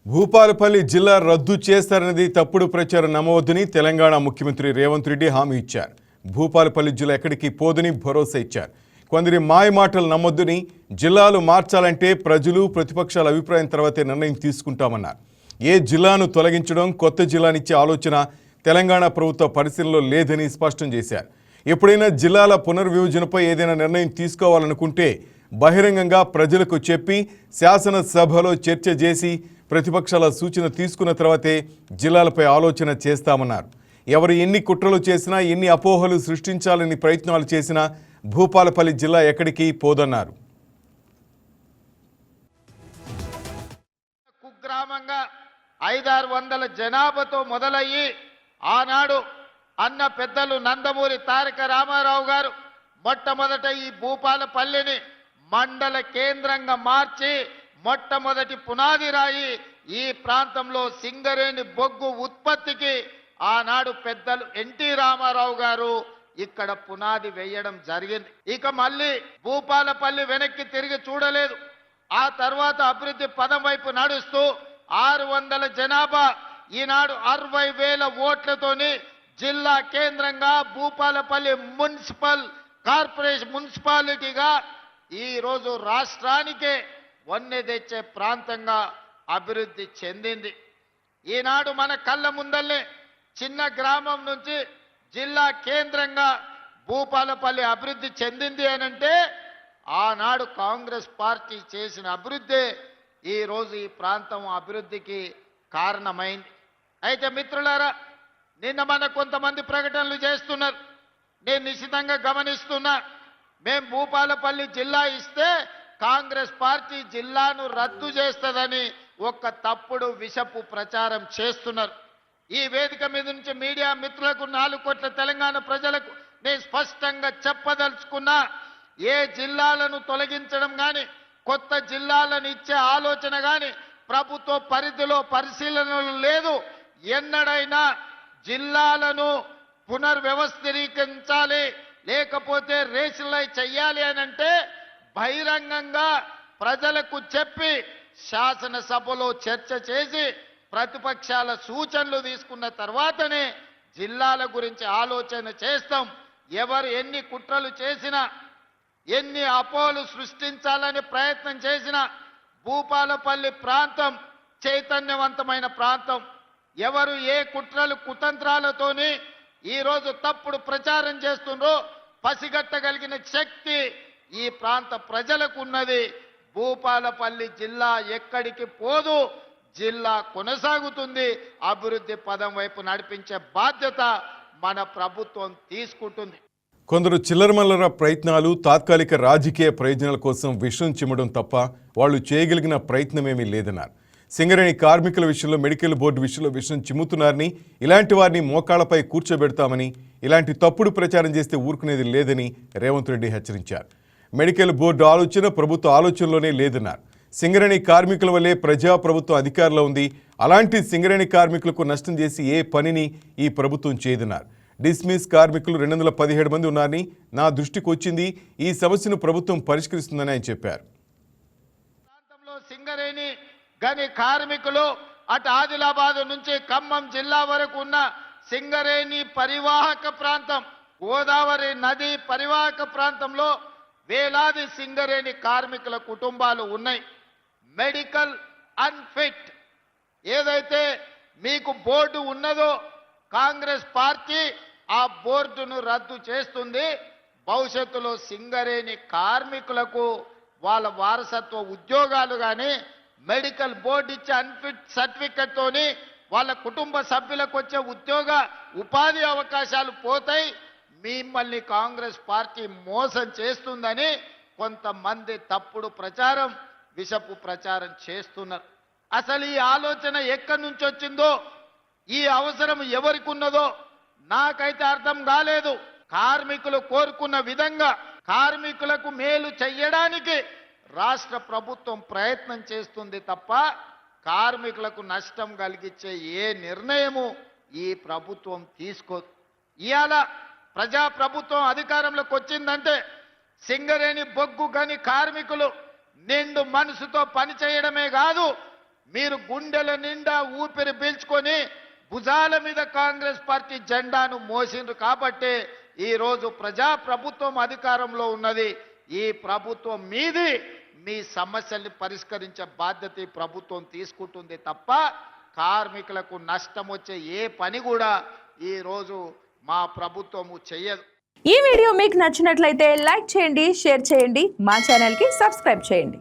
భూపాలపల్లి జిల్లా రద్దు చేస్తారన్నది తప్పుడు ప్రచారం నమ్మవద్దని తెలంగాణ ముఖ్యమంత్రి రేవంత్ రెడ్డి హామీ ఇచ్చారు. భూపాలపల్లి జిల్లా ఎక్కడికి పోదని భరోసా ఇచ్చారు. కొందరి మాయమాటలు నమ్మొద్దని, జిల్లాలు మార్చాలంటే ప్రజలు ప్రతిపక్షాల అభిప్రాయం తర్వాతే నిర్ణయం తీసుకుంటామన్నారు. ఏ జిల్లాను తొలగించడం, కొత్త జిల్లానిచ్చే ఆలోచన తెలంగాణ ప్రభుత్వ పరిశీలనలో లేదని స్పష్టం చేశారు. ఎప్పుడైనా జిల్లాల పునర్విభజనపై ఏదైనా నిర్ణయం తీసుకోవాలనుకుంటే బహిరంగంగా ప్రజలకు చెప్పి శాసనసభలో చర్చ చేసి ప్రతిపక్షాల సూచన తీసుకున్న తర్వాతే జిల్లాలపై ఆలోచన చేస్తామన్నారు. ఎవరు ఎన్ని కుట్రలు చేసినా, ఎన్ని అపోహలు సృష్టించాలని ప్రయత్నాలు చేసినా భూపాలపల్లి జిల్లా ఎక్కడికి పోదన్నారు. కుగ్రామంగా 500-600 జనాభాతో మొదలయ్యి ఆనాడు అన్న పెద్దలు నందమూరి తారక రామారావు గారు మొట్టమొదట ఈ భూపాలపల్లిని మండల కేంద్రంగా మార్చి మొట్టమొదటి పునాది రాయి ఈ ప్రాంతంలో సింగరేణి బొగ్గు ఉత్పత్తికి ఆనాడు పెద్దలు ఎన్టీ రామారావు గారు ఇక్కడ పునాది వేయడం జరిగింది. ఇక మళ్ళీ భూపాలపల్లి వెనక్కి తిరిగి చూడలేదు. ఆ తర్వాత అభివృద్ధి పదం వైపు నడుస్తూ 600 జనాభా ఈనాడు 60,000 ఓట్లతోని జిల్లా కేంద్రంగా భూపాలపల్లి మున్సిపాలిటీగా ఈ రోజు రాష్ట్రానికే వన్నె తెచ్చే ప్రాంతంగా అభివృద్ధి చెందింది. ఈనాడు మన కళ్ళ ముందల్లే చిన్న గ్రామం నుంచి జిల్లా కేంద్రంగా భూపాలపల్లి అభివృద్ధి చెందింది అనంటే ఆనాడు కాంగ్రెస్ పార్టీ చేసిన అభివృద్ధి ఈరోజు ఈ ప్రాంతం అభివృద్ధికి కారణమైంది. అయితే మిత్రులారా, నిన్న మన కొంతమంది ప్రకటనలు చేస్తున్నారు. నేను నిశ్చితంగా గమనిస్తున్నా. మేము భూపాలపల్లి జిల్లా ఇస్తే కాంగ్రెస్ పార్టీ జిల్లాను రద్దు చేస్తుందని ఒక తప్పుడు విషపు ప్రచారం చేస్తున్నారు. ఈ వేదిక మీద నుంచి మీడియా మిత్రులకు 4 కోట్ల తెలంగాణ ప్రజలకు నేను స్పష్టంగా చెప్పదలుచుకున్నా, ఏ జిల్లాలను తొలగించడం కానీ కొత్త జిల్లాలను ఇచ్చే ఆలోచన కానీ ప్రభుత్వ పరిధిలో పరిశీలనలు లేదు. ఎన్నడైనా జిల్లాలను పునర్వ్యవస్థీకరించాలి, లేకపోతే రేషనలైజ్ చెయ్యాలి అనంటే బహిరంగంగా ప్రజలకు చెప్పి శాసనసభలో చర్చ చేసి ప్రతిపక్షాల సూచనలు తీసుకున్న తర్వాతనే జిల్లాల గురించి ఆలోచన చేస్తాం. ఎవరు ఎన్ని కుట్రలు చేసినా, ఎన్ని అపోహలు సృష్టించాలని ప్రయత్నం చేసినా భూపాలపల్లి ప్రాంతం చైతన్యవంతమైన ప్రాంతం. ఎవరు ఏ కుట్రలు కుతంత్రాలతోని ఈరోజు తప్పుడు ప్రచారం చేస్తుండ్రో పసిగట్టగలిగిన శక్తి ఈ ప్రాంత ప్రజలకు ఉన్నది. భూపాలపల్లి జిల్లా ఎక్కడికి పోదు, జిల్లా కొనసాగుతుంది. అభివృద్ధి పదం వైపు నడిపించే బాధ్యత మన ప్రభుత్వం తీసుకుంటుంది. కొందరు చిల్లరమల్లర ప్రయత్నాలు తాత్కాలిక రాజకీయ ప్రయోజనాల కోసం విషం చిమ్మడం తప్ప వాళ్ళు చేయగలిగిన ప్రయత్నమేమీ లేదన్నారు. సింగరేణి కార్మికుల విషయంలో మెడికల్ బోర్డు విషయంలో విషం చిమ్ముతున్నారని, ఇలాంటి వారిని మోకాళ్లపై కూర్చోబెడతామని, ఇలాంటి తప్పుడు ప్రచారం చేస్తే ఊరుకునేది లేదని రేవంత్ రెడ్డి హెచ్చరించారు. మెడికల్ బోర్డు ఆలోచన ప్రభుత్వ ఆలోచనలోనే లేదన్నారు. సింగరేణి కార్మికుల వల్లే ప్రజాప్రభుత్వం అధికారంలో ఉంది. అలాంటి సింగరేణి కార్మికులకు నష్టం చేసి ఏ పనిని ఈ ప్రభుత్వం చేయదన్నారు. డిస్మిస్ కార్మికులు 217 మంది ఉన్నారని నా దృష్టికి వచ్చింది. ఈ సమస్యను ప్రభుత్వం పరిష్కరిస్తుందని ఆయన చెప్పారు. సింగరేణి గని కార్మికులు అటు ఆదిలాబాద్ నుంచి ఖమ్మం జిల్లా వరకు ఉన్న సింగరేణి పరివాహక ప్రాంతం, గోదావరి నది పరివాహక ప్రాంతంలో వేలాది సింగరేణి కార్మికుల కుటుంబాలు ఉన్నాయి. మెడికల్ అన్ఫిట్ ఏదైతే మీకు బోర్డు ఉన్నదో కాంగ్రెస్ పార్టీ ఆ బోర్డును రద్దు చేస్తుంది. భవిష్యత్తులో సింగరేణి కార్మికులకు వాళ్ళ వారసత్వ ఉద్యోగాలు కానీ మెడికల్ బోర్డు ఇచ్చే అన్ఫిట్ సర్టిఫికెట్ తోని వాళ్ళ కుటుంబ సభ్యులకు వచ్చే ఉపాధి అవకాశాలు పోతాయి. మిమ్మల్ని కాంగ్రెస్ పార్టీ మోసం చేస్తుందని కొంతమంది తప్పుడు ప్రచారం, విషపు ప్రచారం చేస్తున్నారు. అసలు ఈ ఆలోచన ఎక్కడి నుంచి వచ్చిందో, ఈ అవసరం ఎవరికి ఉన్నదో నాకైతే అర్థం కాలేదు. కార్మికులు కోరుకున్న విధంగా కార్మికులకు మేలు చెయ్యడానికి రాష్ట్ర ప్రభుత్వం ప్రయత్నం చేస్తుంది తప్ప కార్మికులకు నష్టం కలిగించే ఏ నిర్ణయము ఈ ప్రభుత్వం తీసుకోదు. ఇవాళ ప్రజాప్రభుత్వం అధికారంలోకి వచ్చిందంటే సింగరేణి బొగ్గు గని కార్మికులు నిండు మనసుతో పనిచేయడమే కాదు, మీరు గుండెల నిండా ఊపిరి పీల్చుకొని భుజాల మీద కాంగ్రెస్ పార్టీ జెండాను మోసిండ్రు కాబట్టి ఈ రోజు ప్రజా ప్రభుత్వం అధికారంలో ఉన్నది. ఈ ప్రభుత్వం మీది, మీ సమస్యల్ని పరిష్కరించే బాధ్యత ఈ ప్రభుత్వం తీసుకుంటుంది తప్ప కార్మికులకు నష్టం వచ్చే ఏ పని కూడా ఈ రోజు మా ప్రభుత్వము చేయదు. ఈ వీడియో మీకు నచ్చినట్లయితే లైక్ చేయండి, షేర్ చేయండి, మా ఛానల్కి సబ్స్క్రైబ్ చేయండి.